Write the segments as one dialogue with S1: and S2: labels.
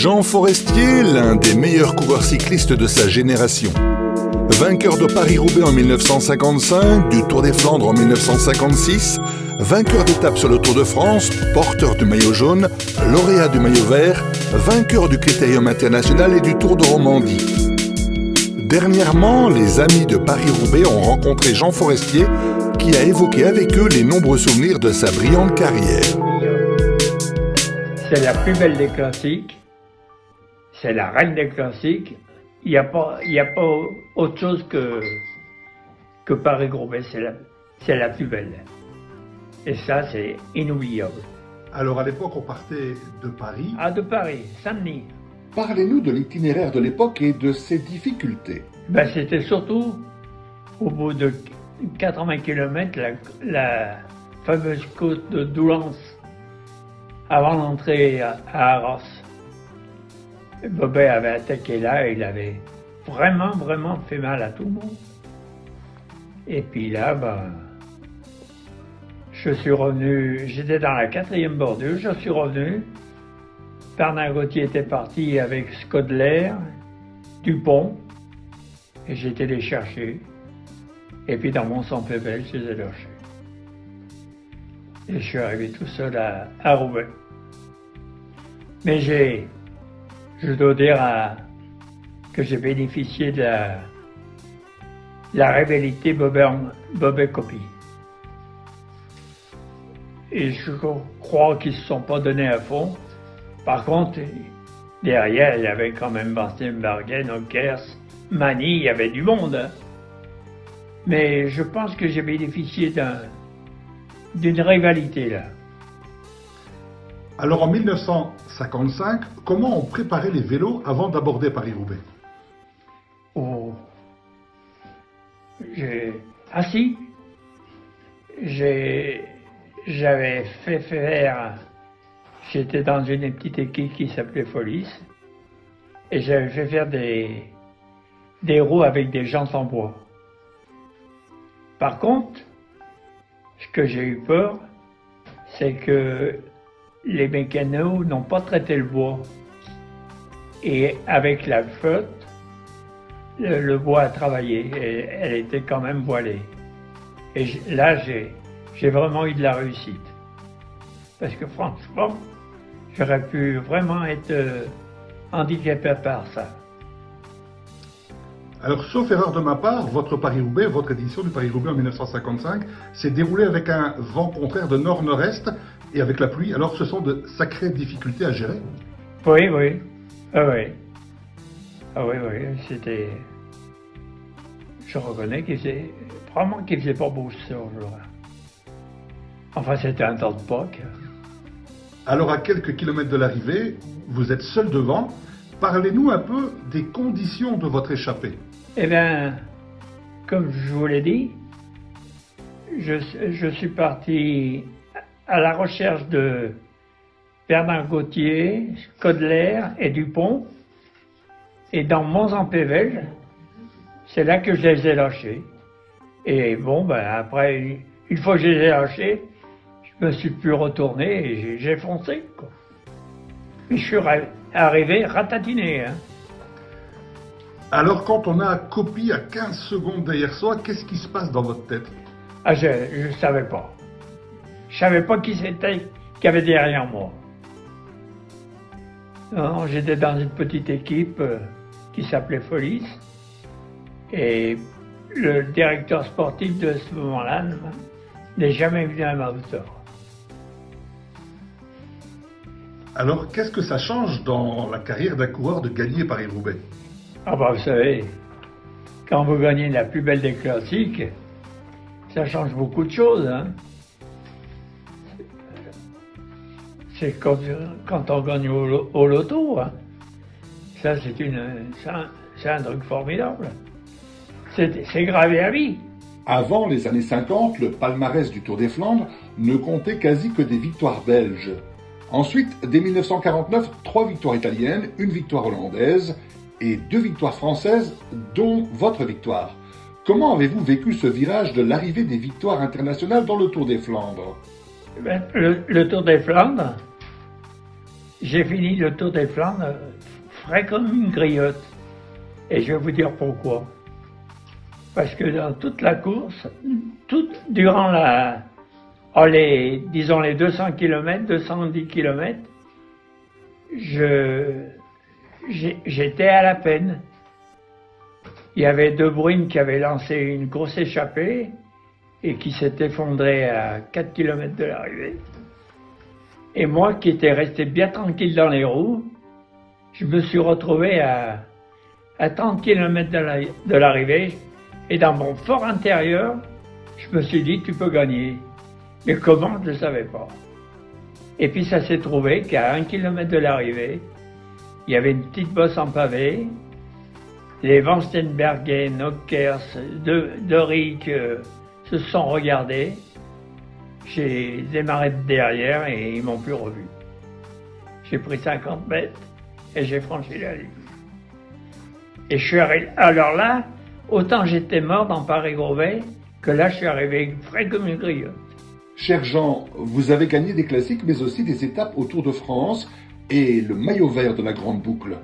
S1: Jean Forestier, l'un des meilleurs coureurs cyclistes de sa génération. Vainqueur de Paris-Roubaix en 1955, du Tour des Flandres en 1956, vainqueur d'étape sur le Tour de France, porteur du maillot jaune, lauréat du maillot vert, vainqueur du Critérium international et du Tour de Romandie. Dernièrement, les amis de Paris-Roubaix ont rencontré Jean Forestier qui a évoqué avec eux les nombreux souvenirs de sa brillante carrière.
S2: C'est la plus belle des classiques, c'est la reine des classiques. Il n'y a pas autre chose que Paris-Roubaix, c'est la plus belle. Et ça, c'est inoubliable.
S3: Alors à l'époque, on partait de Paris.
S2: Ah, de Paris, Saint-Denis.
S1: Parlez-nous de l'itinéraire de l'époque et de ses difficultés.
S2: Ben, c'était surtout au bout de 80 km, la fameuse côte de Doullens, avant d'entrer à Arras. Bobet avait attaqué là et il avait vraiment fait mal à tout le monde. Et puis là, je suis revenu, j'étais dans la 4e bordure, je suis revenu. Bernard Gauthier était parti avec Scodler, Dupont, et j'ai été les chercher. Et puis dans mon Sampével, je les ai lâchés. Et je suis arrivé tout seul à Roubaix. Mais je dois dire que j'ai bénéficié de la rivalité Bobet-Coppi. Et je crois qu'ils ne se sont pas donnés à fond. Par contre, derrière, il y avait quand même Bastien Barguet, Ockers, Mani, il y avait du monde. Hein. Mais je pense que j'ai bénéficié d'une rivalité là.
S3: Alors en 1955, comment on préparait les vélos avant d'aborder Paris-Roubaix?
S2: Oh. J'avais fait faire, j'étais dans une petite équipe qui s'appelait Folis, et j'avais fait faire des roues avec des jantes en bois. Par contre, ce que j'ai eu peur, c'est que les mécanos n'ont pas traité le bois. Et avec la flotte, le bois a travaillé, et elle était quand même voilée. Et là, j'ai vraiment eu de la réussite. Parce que franchement, j'aurais pu vraiment être handicapé par ça.
S3: Alors, sauf erreur de ma part, votre Paris-Roubaix, votre édition du Paris-Roubaix en 1955, s'est déroulée avec un vent contraire de nord-nord-est et avec la pluie. Alors, ce sont de sacrées difficultés à gérer.
S2: Oui. Ah oui. Ah oui, c'était... Je reconnais qu'il faisait pas beau ce jour-là. Enfin, c'était un temps de Pâques.
S3: Alors, à quelques kilomètres de l'arrivée, vous êtes seul devant. Parlez-nous un peu des conditions de votre échappée.
S2: Eh bien, comme je vous l'ai dit, je suis parti à la recherche de Bernard Gauthier, Scodler et Dupont. Et dans Mons-en-Pével, c'est là que je les ai lâchés. Et bon, après, une fois que je les ai lâchés, je me suis plus retourné et j'ai foncé, quoi. Et je suis arrivé ratatiné, hein.
S3: Alors, quand on a Coppi à 15 secondes derrière soi, qu'est-ce qui se passe dans votre tête?
S2: Ah, je savais pas. Je savais pas qui c'était qui avait derrière moi. Non, j'étais dans une petite équipe qui s'appelait Folis. Et le directeur sportif de ce moment-là n'est jamais venu à ma hauteur.
S3: Alors, qu'est-ce que ça change dans la carrière d'un coureur de gagner Paris-Roubaix?
S2: Ah vous savez, quand vous gagnez la plus belle des classiques, ça change beaucoup de choses, hein. C'est comme quand on gagne au loto, hein. Ça, c'est un truc formidable. C'est gravé à vie.
S1: Avant les années 50, le palmarès du Tour des Flandres ne comptait quasi que des victoires belges. Ensuite, dès 1949, 3 victoires italiennes, 1 victoire hollandaise et 2 victoires françaises, dont votre victoire. Comment avez-vous vécu ce virage de l'arrivée des victoires internationales dans le Tour des Flandres?
S2: Le Tour des Flandres, j'ai fini le Tour des Flandres frais comme une griotte. Et je vais vous dire pourquoi. Parce que dans toute la course, durant disons les 200 km, 210 km, j'étais à la peine. Il y avait De Bruyne qui avait lancé une grosse échappée et qui s'est effondré à 4 km de l'arrivée. Et moi qui étais resté bien tranquille dans les roues, je me suis retrouvé à 30 km de l'arrivée et dans mon fort intérieur, je me suis dit tu peux gagner. Mais comment, je ne savais pas. Et puis ça s'est trouvé qu'à 1 km de l'arrivée, il y avait une petite bosse en pavé. Les Van Steenbergen, Ockers, De Rijck se sont regardés. J'ai démarré de derrière et ils m'ont plus revu. J'ai pris 50 mètres et j'ai franchi la ligne. Et je suis arrivé. Alors là, autant j'étais mort dans Paris-Roubaix que là je suis arrivé frais comme une griotte.
S1: Cher Jean, vous avez gagné des classiques mais aussi des étapes au Tour de France et le maillot vert de la Grande Boucle.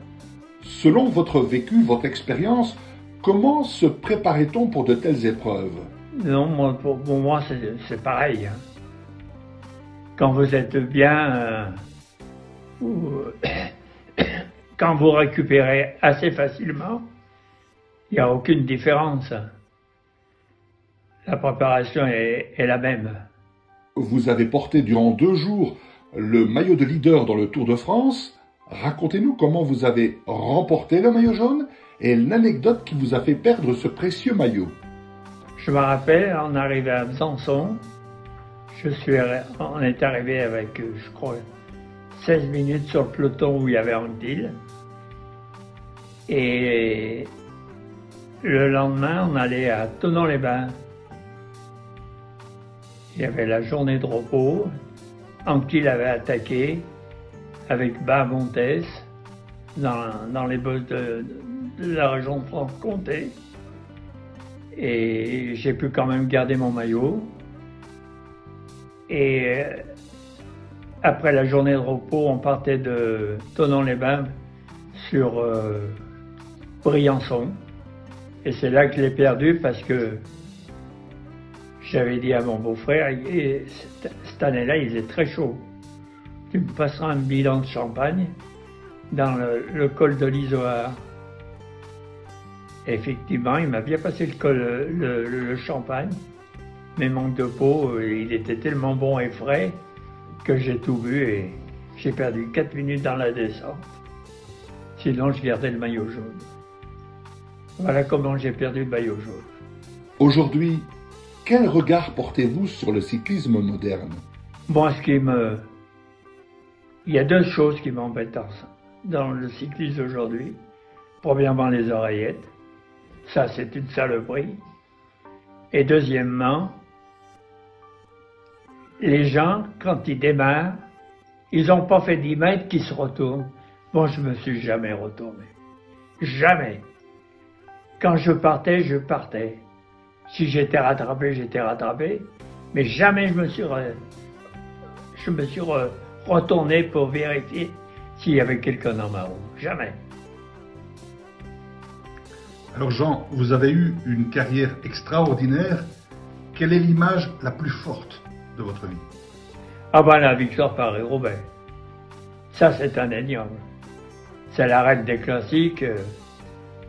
S1: Selon votre vécu, votre expérience, comment se préparait-on pour de telles épreuves?
S2: Non, pour moi c'est pareil. Hein. Quand vous êtes bien, quand vous récupérez assez facilement, il n'y a aucune différence. La préparation est la même.
S1: Vous avez porté durant 2 jours le maillot de leader dans le Tour de France. Racontez-nous comment vous avez remporté le maillot jaune et l'anecdote qui vous a fait perdre ce précieux maillot.
S2: Je me rappelle, on arrivait à Besançon. On est arrivé avec, je crois, 16 minutes sur le peloton où il y avait Anquetil. Et le lendemain, on allait à Thonon-les-Bains. Il y avait la journée de repos. Anquetil avait attaqué avec Bas-Montès dans les bosses de la région de Franche-Comté. Et j'ai pu quand même garder mon maillot. Et après la journée de repos, on partait de Thonon-les-Bains sur Briançon. Et c'est là que je l'ai perdu parce que j'avais dit à mon beau-frère, et cette année-là, il faisait très chaud. Tu me passeras un bilan de champagne dans le col de l'Isoard. Effectivement, il m'a bien passé le champagne, mais manque de peau, il était tellement bon et frais que j'ai tout bu et j'ai perdu 4 minutes dans la descente. Sinon, je gardais le maillot jaune. Voilà comment j'ai perdu le maillot jaune.
S1: Aujourd'hui, quel regard portez-vous sur le cyclisme moderne?
S2: Moi, il y a 2 choses qui m'embêtent dans le cyclisme aujourd'hui. Premièrement, les oreillettes. Ça, c'est une saloperie. Et deuxièmement, les gens, quand ils démarrent, ils n'ont pas fait 10 mètres qu'ils se retournent. Moi, je me suis jamais retourné. Jamais. Quand je partais, je partais. Si j'étais rattrapé, j'étais rattrapé. Mais jamais je me suis retourné pour vérifier s'il y avait quelqu'un dans ma roue. Jamais.
S3: Alors Jean, vous avez eu une carrière extraordinaire. Quelle est l'image la plus forte de votre vie?
S2: Ah ben la victoire Paris-Roubaix. Ça, c'est indéniable. C'est la reine des classiques.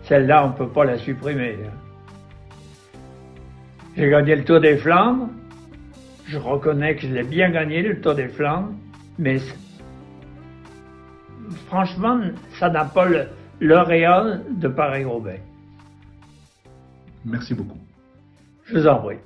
S2: Celle-là, on ne peut pas la supprimer. J'ai gagné le Tour des Flandres. Je reconnais que je l'ai bien gagné, le Tour des Flandres. Mais franchement, ça n'a pas l'auréole de Paris-Roubaix.
S3: Merci beaucoup.
S2: Je vous en prie.